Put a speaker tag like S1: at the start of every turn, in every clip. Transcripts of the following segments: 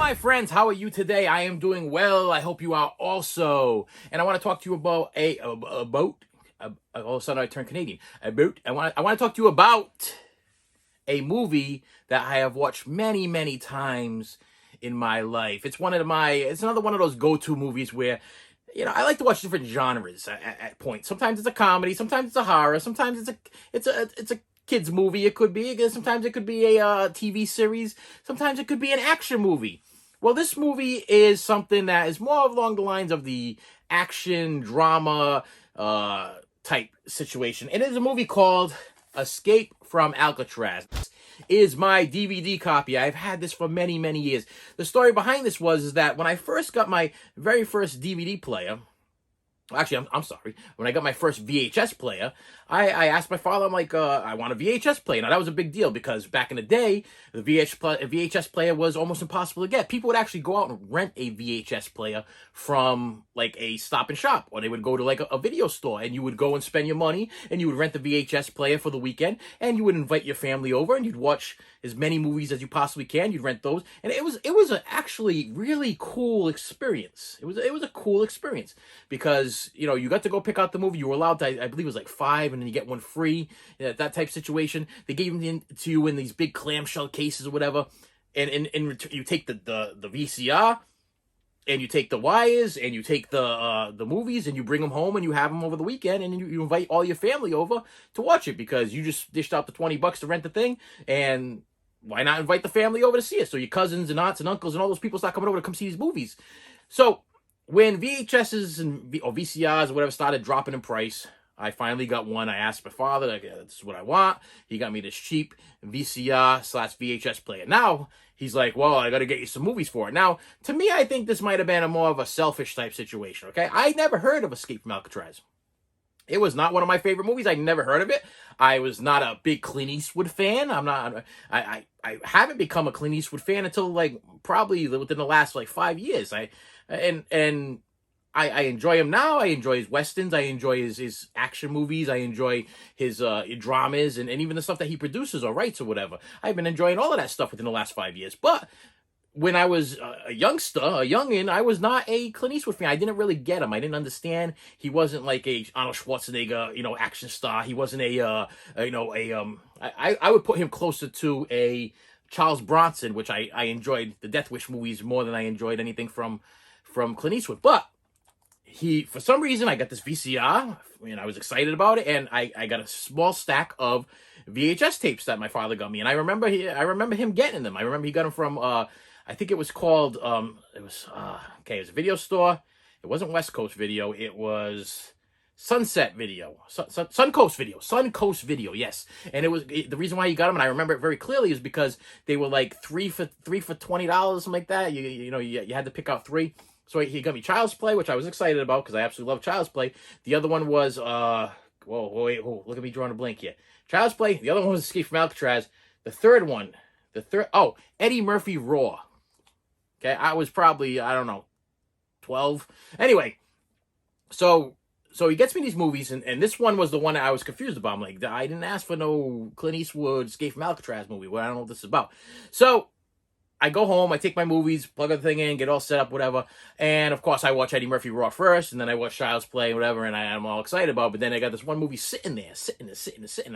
S1: my friends, how are you today? I am doing well. I hope you are also. And I want to talk to you about all of a sudden I turned Canadian. I want to talk to you about a movie that I have watched many, many times in my life. It's another one of those go-to movies where, I like to watch different genres at points. Sometimes it's a comedy, sometimes it's a horror, sometimes it's a kids movie. It could be. Sometimes it could be a TV series. Sometimes it could be an action movie. Well, this movie is something that is more along the lines of the action drama type situation. It is a movie called Escape from Alcatraz. It is my DVD copy. I've had this for many, many years. The story behind this is that when I first got my very first DVD player, actually, I'm sorry. When I got my first VHS player, I asked my father, I'm like, I want a VHS player. Now, that was a big deal because back in the day, the VHS player was almost impossible to get. People would actually go out and rent a VHS player from, like, a Stop and Shop, or they would go to, like, a video store, and you would go and spend your money, and you would rent the VHS player for the weekend, and you would invite your family over, and you'd watch as many movies as you possibly can. You'd rent those, and it was actually really cool experience. It was a cool experience because, you got to go pick out the movie. You were allowed to, I believe it was like 5, and then you get one free, that type of situation. They gave them to you in these big clamshell cases or whatever, and you take the VCR, and you take the wires, and you take the movies, and you bring them home, and you have them over the weekend, and you invite all your family over to watch it because you just dished out the $20 to rent the thing, and why not invite the family over to see it? So your cousins and aunts and uncles and all those people start coming over to come see these movies. So when VHSs or VCRs or whatever started dropping in price, I finally got one. I asked my father, like, this is what I want. He got me this cheap VCR/VHS player. Now, he's like, well, I got to get you some movies for it. Now, to me, I think this might have been more of a selfish type situation, okay? I never heard of Escape from Alcatraz. It was not one of my favorite movies. I never heard of it. I was not a big Clint Eastwood fan. I haven't become a Clint Eastwood fan until, like, probably within the last, like, 5 years. I enjoy him now. I enjoy his westerns. I enjoy his action movies. I enjoy his dramas and even the stuff that he produces or writes or whatever. I've been enjoying all of that stuff within the last 5 years. But when I was a youngin', I was not a Clint Eastwood fan. I didn't really get him. I didn't understand. He wasn't like a Arnold Schwarzenegger, action star. He wasn't I would put him closer to a Charles Bronson, which I enjoyed the Death Wish movies more than I enjoyed anything from Clint Eastwood. But for some reason, I got this VCR, and I was excited about it, and I got a small stack of VHS tapes that my father got me, and I remember him getting them. I remember he got them from, I think it was called, it was a video store. It wasn't West Coast Video. It was Sunset Video, Suncoast Video, yes. And the reason why he got them, and I remember it very clearly, is because they were like three for $20, something like that. You had to pick out 3. So he got me Child's Play, which I was excited about because I absolutely love Child's Play. The other one was, look at me drawing a blank here. Child's Play. The other one was Escape from Alcatraz. The third one, Eddie Murphy Raw. Okay, I was probably, I don't know, 12. Anyway, so he gets me these movies, and this one was the one that I was confused about. I'm like, I didn't ask for no Clint Eastwood Escape from Alcatraz movie. Well, I don't know what this is about. So I go home, I take my movies, plug the thing in, get all set up, whatever. And, of course, I watch Eddie Murphy Raw first, and then I watch Child's Play, whatever, and I'm all excited about it. But then I got this one movie sitting there. I'm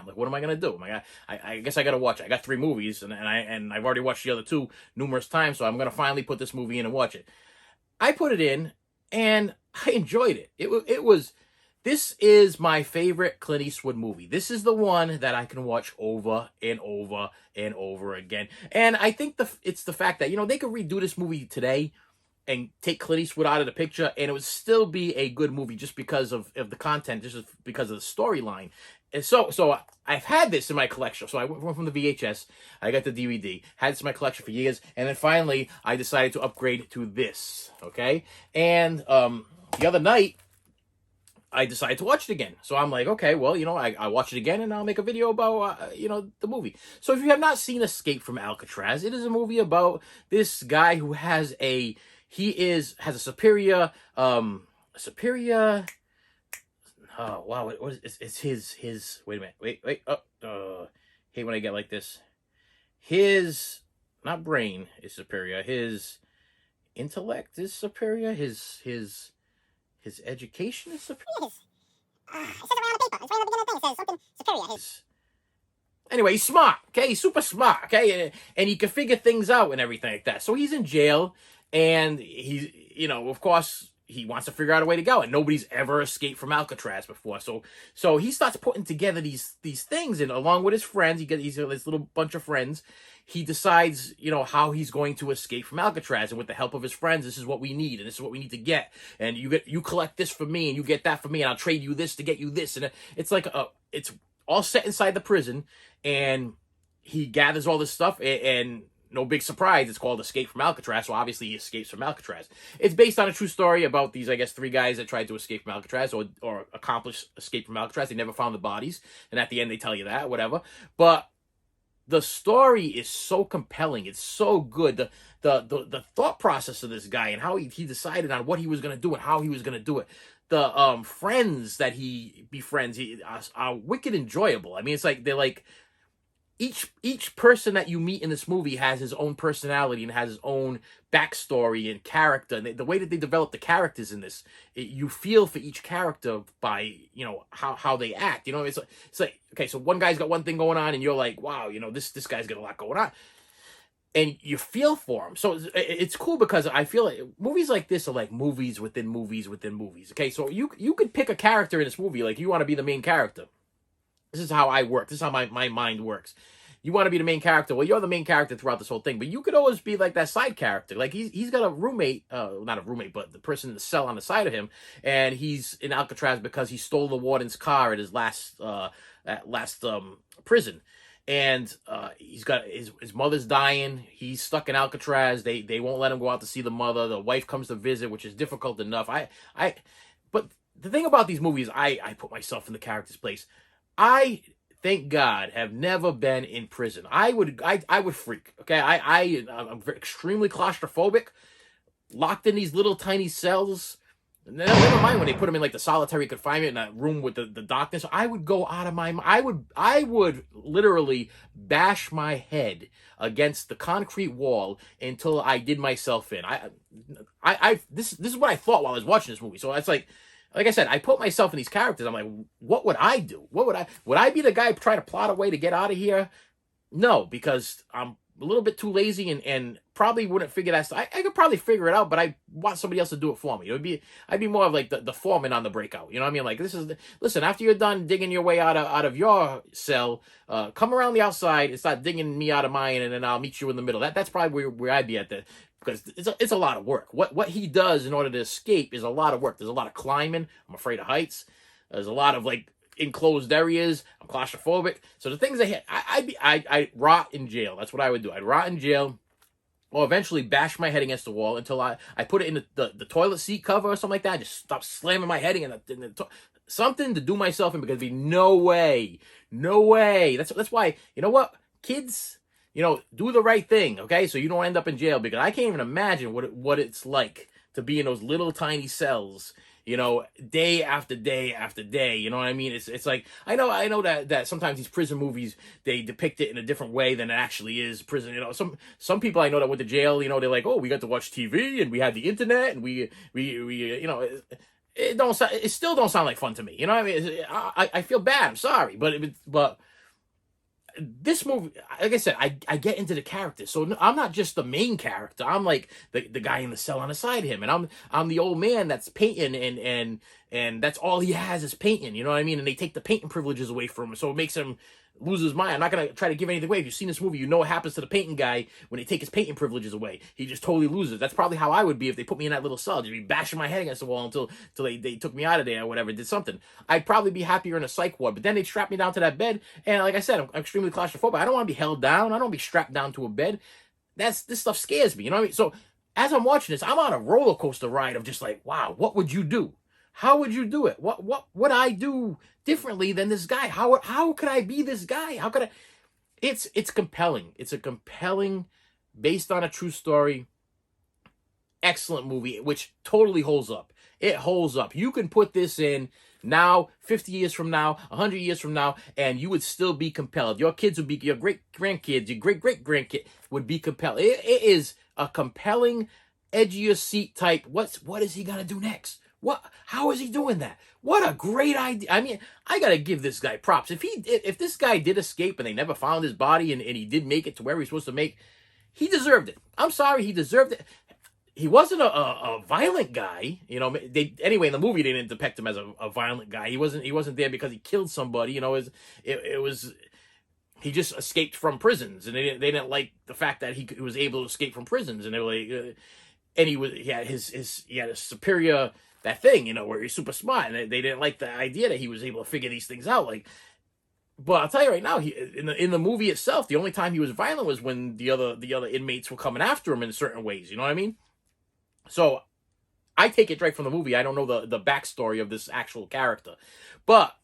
S1: like, what am I going to do? I guess I got to watch it. I got 3 movies, and I've already watched the other 2 numerous times, so I'm going to finally put this movie in and watch it. I put it in, and I enjoyed it. This is my favorite Clint Eastwood movie. This is the one that I can watch over and over and over again. And I think it's the fact that, they could redo this movie today and take Clint Eastwood out of the picture, and it would still be a good movie just because of the content, just because of the storyline. And so I've had this in my collection. So I went from the VHS, I got the DVD, had this in my collection for years, and then finally I decided to upgrade to this, okay? And the other night, I decided to watch it again. So I'm like, okay, well, I watch it again and I'll make a video about, the movie. So if you have not seen Escape from Alcatraz, it is a movie about this guy who has a superior, oh, wow, it's his, wait a minute, wait, hate when I get like this. His, not brain is superior, his intellect is superior. His education is superior.
S2: It says it right on the paper. It's right at the beginning of the thing. It says something superior.
S1: Anyway, he's smart. Okay, he's super smart. Okay, and he can figure things out and everything like that. So he's in jail, and he's, of course, he wants to figure out a way to go, and nobody's ever escaped from Alcatraz before. So he starts putting together these things, and along with his friends, he's this little bunch of friends. He decides, how he's going to escape from Alcatraz, and with the help of his friends, this is what we need, and this is what we need to get, and you collect this for me, and you get that for me, and I'll trade you this to get you this, and it's like it's all set inside the prison, and he gathers all this stuff, and no big surprise, it's called Escape from Alcatraz, so obviously he escapes from Alcatraz. It's based on a true story about these, I guess, 3 guys that tried to escape from Alcatraz, or accomplish escape from Alcatraz. They never found the bodies, and at the end they tell you that, whatever. But the story is so compelling. It's so good. The thought process of this guy and how he decided on what he was going to do and how he was going to do it. The friends that he befriends are wicked enjoyable. I mean, it's like they're like each person that you meet in this movie has his own personality and has his own backstory and character. And the way that they develop the characters in this, you feel for each character by, how they act. It's like, okay, so one guy's got one thing going on and you're like, wow, this guy's got a lot going on. And you feel for him. So it's cool because I feel like movies like this are like movies within movies within movies. Okay, so you could pick a character in this movie, like you want to be the main character. This is how I work. This is how my mind works. You want to be the main character. Well, you're the main character throughout this whole thing, but you could always be like that side character. Like he's got a roommate, not a roommate, but the person in the cell on the side of him, and he's in Alcatraz because he stole the warden's car at his last prison. And he's got his mother's dying. He's stuck in Alcatraz. They won't let him go out to see the mother. The wife comes to visit, which is difficult enough. But the thing about these movies, I put myself in the character's place. I, thank God, have never been in prison. I would freak. Okay, I'm extremely claustrophobic, locked in these little tiny cells. Never mind when they put him in like the solitary confinement in that room with the darkness. I would go out of my mind. I would literally bash my head against the concrete wall until I did myself in. This is what I thought while I was watching this movie. So it's like I said, I put myself in these characters. I'm like, what would I do? Would I be the guy trying to plot a way to get out of here? No, because I'm a little bit too lazy and probably wouldn't figure that stuff. I could probably figure it out, but I want somebody else to do it for me. I'd be more of like the foreman on the breakout. You know what I mean? Like listen, after you're done digging your way out of your cell, come around the outside and start digging me out of mine, and then I'll meet you in the middle. That's probably where I'd be at because it's a lot of work. What he does in order to escape is a lot of work. There's a lot of climbing. I'm afraid of heights. There's a lot of like enclosed areas. I'm claustrophobic. So the things I'd rot in jail. That's what I would do. I'd rot in jail, or eventually bash my head against the wall until I put it in the toilet seat cover or something like that. I just stop slamming my head in something to do myself in, because there'd be no way. That's why, you know what, kids, do the right thing, okay? So you don't end up in jail, because I can't even imagine what it's like to be in those little tiny cells, day after day after day. You know what I mean? It's like, I know that sometimes these prison movies, they depict it in a different way than it actually is prison. Some people I know that went to jail, they're like, oh, we got to watch TV and we had the internet and we it still don't sound like fun to me. You know what I mean? I feel bad. I'm sorry, but this movie, like I said, I get into the character. So I'm not just the main character. I'm like the guy in the cell on the side of him, and I'm the old man that's painting, and that's all he has is painting. You know what I mean? And they take the painting privileges away from him, so it makes him lose his mind. I'm not gonna try to give anything away. If you've seen this movie, you know what happens to the painting guy when they take his painting privileges away. He just totally loses. That's probably how I would be if they put me in that little cell. Just be bashing my head against the wall until they took me out of there or whatever, did something. I'd probably be happier in a psych ward. But then they'd strap me down to that bed, and like I said, I'm extremely claustrophobic. I don't want to be held down. I don't want to be strapped down to a bed. This stuff scares me. You know what I mean? So as I'm watching this, I'm on a roller coaster ride of just like, wow, what would you do? How would you do it? What would I do differently than this guy? How could I be this guy? How could I? It's compelling. It's a compelling, based on a true story, excellent movie, which totally holds up. It holds up. You can put this in now, 50 years from now, 100 years from now, and you would still be compelled. Your kids would be, your great grandkids, your great grandkid would be compelled. It is a compelling edge of your seat type. What is he gonna do next? How is he doing that? What a great idea. I mean, I gotta give this guy props. If this guy did escape and they never found his body, and he did make it to where he's supposed to make, he deserved it. I'm sorry, he deserved it. He wasn't a violent guy, you know. Anyway, in the movie they didn't depict him as a violent guy. He wasn't there because he killed somebody, you know. It was he just escaped from prisons, and they didn't like the fact that he was able to escape from prisons, and they were like, and he had a superior, that thing, you know, where he's super smart, and they didn't like the idea that he was able to figure these things out, like. But I'll tell you right now, in the movie itself, the only time he was violent was when the other inmates were coming after him in certain ways. You know what I mean? So I take it right from the movie. I don't know the backstory of this actual character, but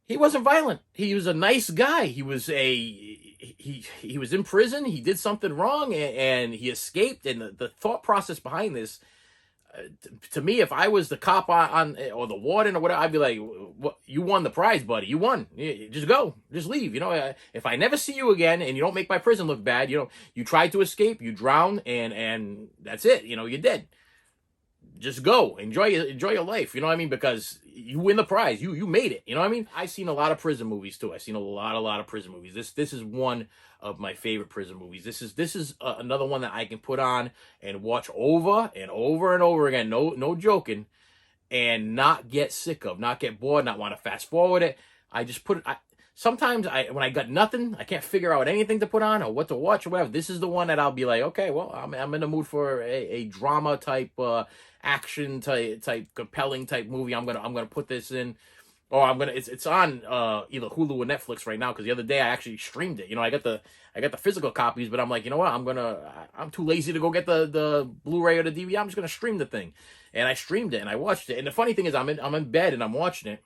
S1: he wasn't violent. He was a nice guy. He was in prison. He did something wrong, and he escaped. And the thought process behind this, to me, if I was the cop on or the warden or whatever, I'd be like, "What? You won the prize, buddy. You won. Just go. Just leave. You know, if I never see you again and you don't make my prison look bad, you know, you tried to escape, you drowned, and that's it. You know, you're dead. Just go. Enjoy your life. You know what I mean? Because you win the prize. You made it. You know what I mean? I've seen a lot of prison movies too. I've seen a lot of prison movies. This is one of my favorite prison movies. This is another one that I can put on and watch over and over and over again. No joking, and not get sick of, not get bored, not want to fast forward it. I just put it. Sometimes when I got nothing, I can't figure out anything to put on or what to watch or whatever. This is the one that I'll be like, okay, well, I'm in the mood for a drama type, action type, compelling type movie. I'm gonna put this in, or it's on either Hulu or Netflix right now, because the other day I actually streamed it. You know, I got the physical copies, but I'm like, you know what? I'm too lazy to go get the Blu-ray or the DVD. I'm just gonna stream the thing, and I streamed it and I watched it. And the funny thing is, I'm in bed and I'm watching it,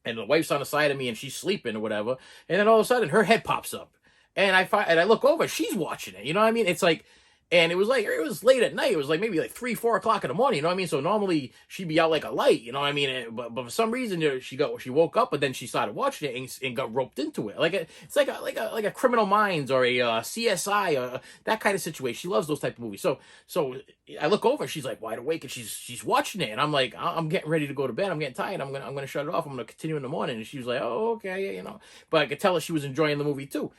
S1: and the wife's on the side of me and she's sleeping or whatever, and then all of a sudden her head pops up, and I look over, she's watching it. You know what I mean? It's like. And it was late at night. It was like maybe like 3-4 o'clock in the morning. You know what I mean? So normally she'd be out like a light. You know what I mean? But for some reason, you know, she woke up, but then she started watching it and got roped into it. It's like a Criminal Minds or a CSI or that kind of situation. She loves those type of movies. So I look over, she's like wide awake, and she's watching it, and I'm like, I'm getting ready to go to bed. I'm getting tired. I'm gonna shut it off. I'm gonna continue in the morning. And she was like, oh, okay, you know. But I could tell her she was enjoying the movie too.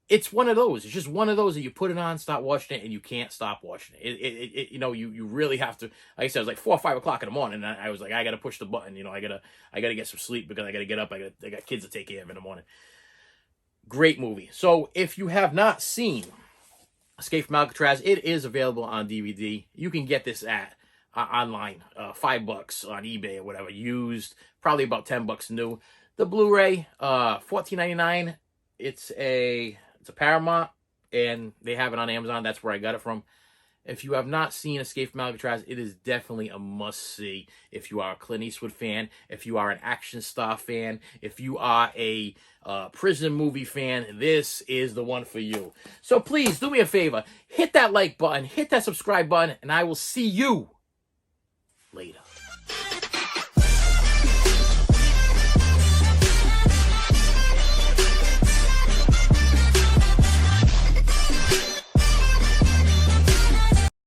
S1: It's one of those. It's just one of those that you put it on, start watching it, and you can't stop watching it. You know, you really have to. Like I said, it was like 4 or 5 o'clock in the morning, and I was like, I gotta push the button. You know, I gotta get some sleep because I gotta get up. I got kids to take care of in the morning. Great movie. So if you have not seen Escape from Alcatraz, it is available on DVD. You can get this at online, $5 on eBay or whatever, used, probably about $10 new. The Blu-ray, $14.99. It's a Paramount, and they have it on Amazon. That's where I got it from. If you have not seen Escape from Alcatraz, it is definitely a must-see. If you are a Clint Eastwood fan, if you are an action star fan, if you are a prison movie fan, this is the one for you. So please, do me a favor. Hit that like button, hit that subscribe button, and I will see you later.